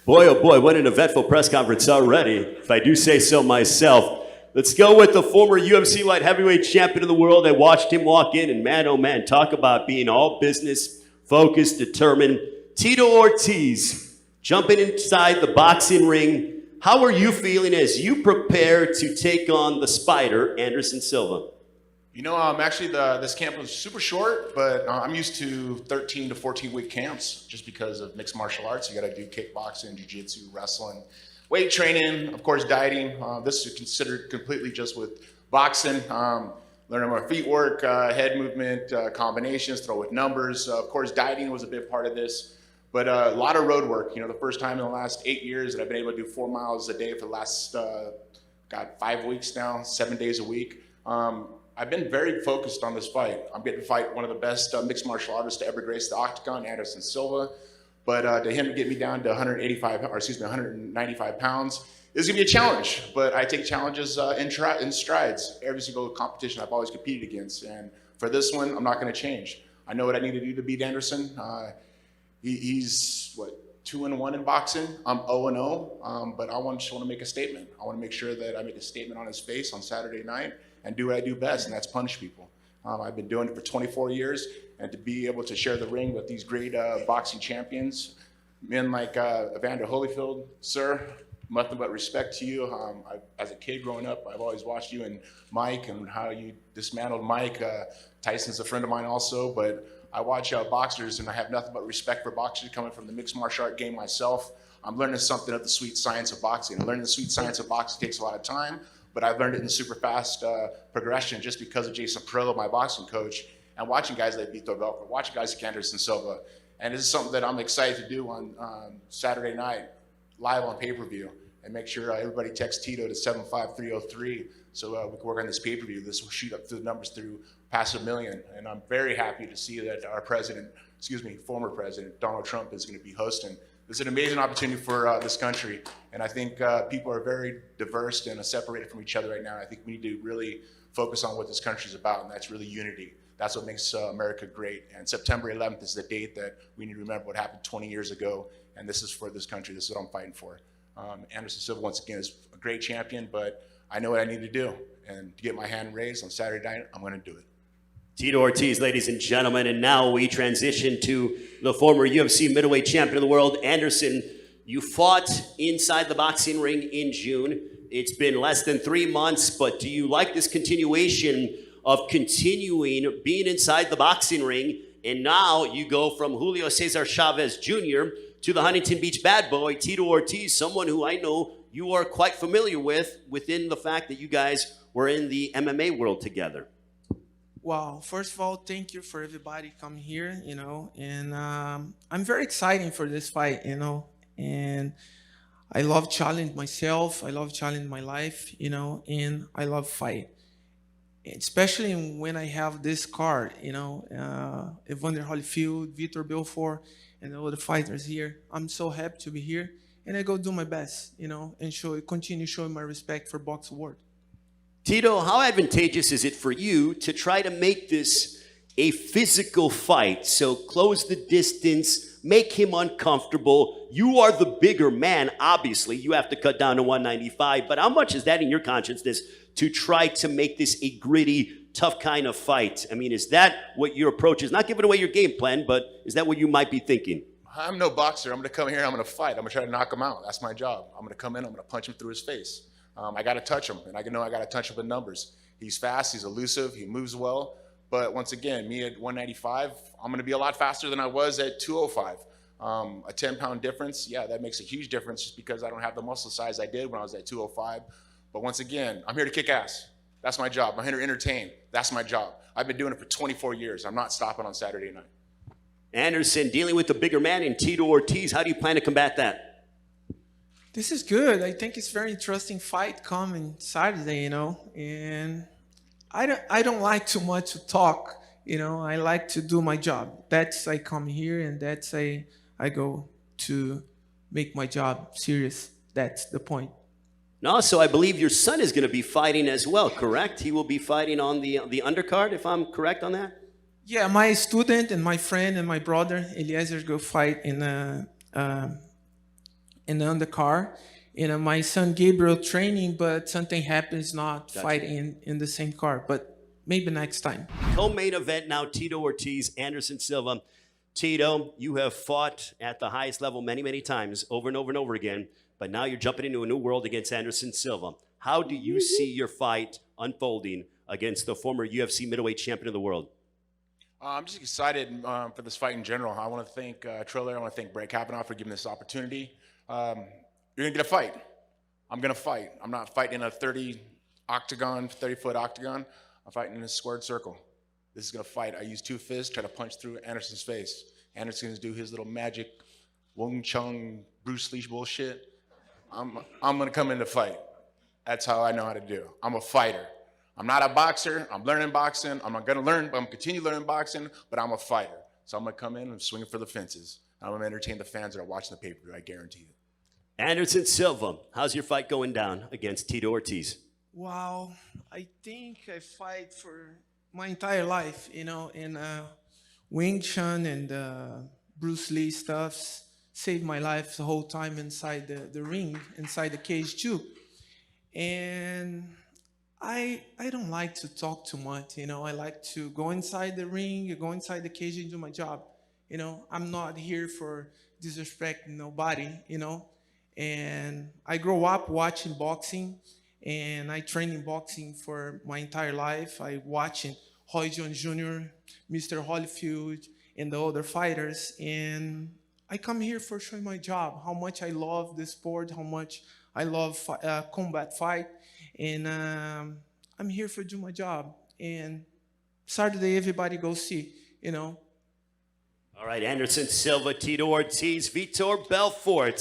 Boy, oh boy, what an eventful press conference already, if I do say so myself. Let's go with the former UFC light heavyweight champion of the world. I watched him walk in, and man, oh man, talk about being all business, focused, determined. Tito Ortiz, jumping inside the boxing ring. How are you feeling as you prepare to take on the Spider, Anderson Silva? You know, actually, this camp was super short, but I'm used to 13 to 14-week camps just because of mixed martial arts. You got to do kickboxing, jiu-jitsu, wrestling, weight training, of course, dieting. This is considered completely just with boxing. Learning more feet work, head movement, combinations, throw with numbers. Of course, dieting was a big part of this, but a lot of road work. You know, the first time in the last 8 years that I've been able to do 4 miles a day for the last, 5 weeks now, 7 days a week. I've been very focused on this fight. I'm getting to fight one of the best mixed martial artists to ever grace the octagon, Anderson Silva. But to him to get me down to 195 pounds is gonna be a challenge. But I take challenges in strides. Every single competition I've always competed against. And for this one, I'm not gonna change. I know what I need to do to beat Anderson. He's, what, 2-1 in boxing. I'm 0-0, but I just want to make a statement. I want to make sure that I make a statement on his face on Saturday night and do what I do best, and that's punish people. I've been doing it for 24 years, and to be able to share the ring with these great boxing champions, men like Evander Holyfield, sir, nothing but respect to you. As a kid growing up, I've always watched you and Mike and how you dismantled Mike. Tyson's a friend of mine also, but I watch boxers, and I have nothing but respect for boxers coming from the mixed martial art game myself. I'm learning something of the sweet science of boxing. Learning the sweet science of boxing takes a lot of time, but I've learned it in super fast progression just because of Jason Perillo, my boxing coach, and watching guys like Vitor, belfort, watching guys like Anderson Silva. And this is something that I'm excited to do on Saturday night, live on pay-per-view, and make sure everybody texts Tito to 75303 so we can work on this pay-per-view. This will shoot up the numbers through past 1 million. And I'm very happy to see that our former president, Donald Trump, is going to be hosting. This is an amazing opportunity for this country. And I think people are very diverse and separated from each other right now. I think we need to really focus on what this country is about, and that's really unity. That's what makes America great. And September 11th is the date that we need to remember what happened 20 years ago. And this is for this country. This is what I'm fighting for. Anderson Silva, once again, is a great champion, but I know what I need to do. And to get my hand raised on Saturday night, I'm going to do it. Tito Ortiz, ladies and gentlemen, and now we transition to the former UFC middleweight champion of the world, Anderson. You fought inside the boxing ring in June. It's been less than 3 months, but do you like this continuation of continuing being inside the boxing ring? And now you go from Julio Cesar Chavez Jr. to the Huntington Beach bad boy, Tito Ortiz, someone who I know you are quite familiar with within the fact that you guys were in the MMA world together. Well, first of all, thank you for everybody coming here, and I'm very excited for this fight, and I love challenging myself. I love challenging my life, and I love fight, especially when I have this card, Evander Holyfield, Vitor Belfort, and all the fighters here. I'm so happy to be here, and I go do my best, and continue showing my respect for box world. Tito, how advantageous is it for you to try to make this a physical fight? So close the distance, make him uncomfortable. You are the bigger man, obviously. You have to cut down to 195. But how much is that in your consciousness to try to make this a gritty, tough kind of fight? I mean, is that what your approach is? Not giving away your game plan, but is that what you might be thinking? I'm no boxer. I'm going to come here, I'm going to fight. I'm going to try to knock him out. That's my job. I'm going to come in, I'm going to punch him through his face. I got to touch him, and I know I got to touch him with numbers. He's fast, he's elusive, he moves well. But once again, me at 195, I'm going to be a lot faster than I was at 205. A 10-pound difference, yeah, that makes a huge difference just because I don't have the muscle size I did when I was at 205. But once again, I'm here to kick ass. That's my job. I'm here to entertain. That's my job. I've been doing it for 24 years. I'm not stopping on Saturday night. Anderson, dealing with the bigger man in Tito Ortiz, how do you plan to combat that? This is good. I think it's very interesting fight coming Saturday, and I don't like too much to talk, I like to do my job. That's I come here, and that's I go to make my job serious. That's the point. And also, I believe your son is going to be fighting as well, correct? He will be fighting on the undercard, if I'm correct on that? Yeah, my student and my friend and my brother, Eliezer, go fight in in the undercar. My son Gabriel training, but something happens not fighting in the same car. But maybe next time. Co-main event now, Tito Ortiz, Anderson Silva. Tito, you have fought at the highest level many, many times, over and over and over again, but now you're jumping into a new world against Anderson Silva. How do you see your fight unfolding against the former UFC middleweight champion of the world? I'm just excited for this fight in general. I want to thank Triller. I want to thank Brett Kavanaugh for giving this opportunity. You're going to get a fight. I'm going to fight. I'm not fighting in a 30-foot octagon. I'm fighting in a squared circle. This is going to fight. I use 2 fists, try to punch through Anderson's face. Anderson's going to do his little magic Wong Chung Bruce Lee bullshit. I'm going to come in to fight. That's how I know how to do. I'm a fighter. I'm not a boxer. I'm learning boxing. I'm not going to learn, but I'm continue learning boxing, but I'm a fighter. So I'm going to come in and swing for the fences. I'm going to entertain the fans that are watching the pay-per-view. I guarantee it. Anderson Silva, how's your fight going down against Tito Ortiz? Wow, I think I fight for my entire life, in Wing Chun and Bruce Lee stuffs saved my life the whole time inside the ring, inside the cage too. And I don't like to talk too much, I like to go inside the ring, go inside the cage and do my job. I'm not here for disrespect nobody, And I grew up watching boxing, and I trained in boxing for my entire life. I watched Roy Jones Jr., Mr. Holyfield, and the other fighters. And I come here for showing my job, how much I love the sport, how much I love combat fight. And I'm here for do my job. And Saturday, everybody go see, All right, Anderson Silva, Tito Ortiz, Vitor, Belfort.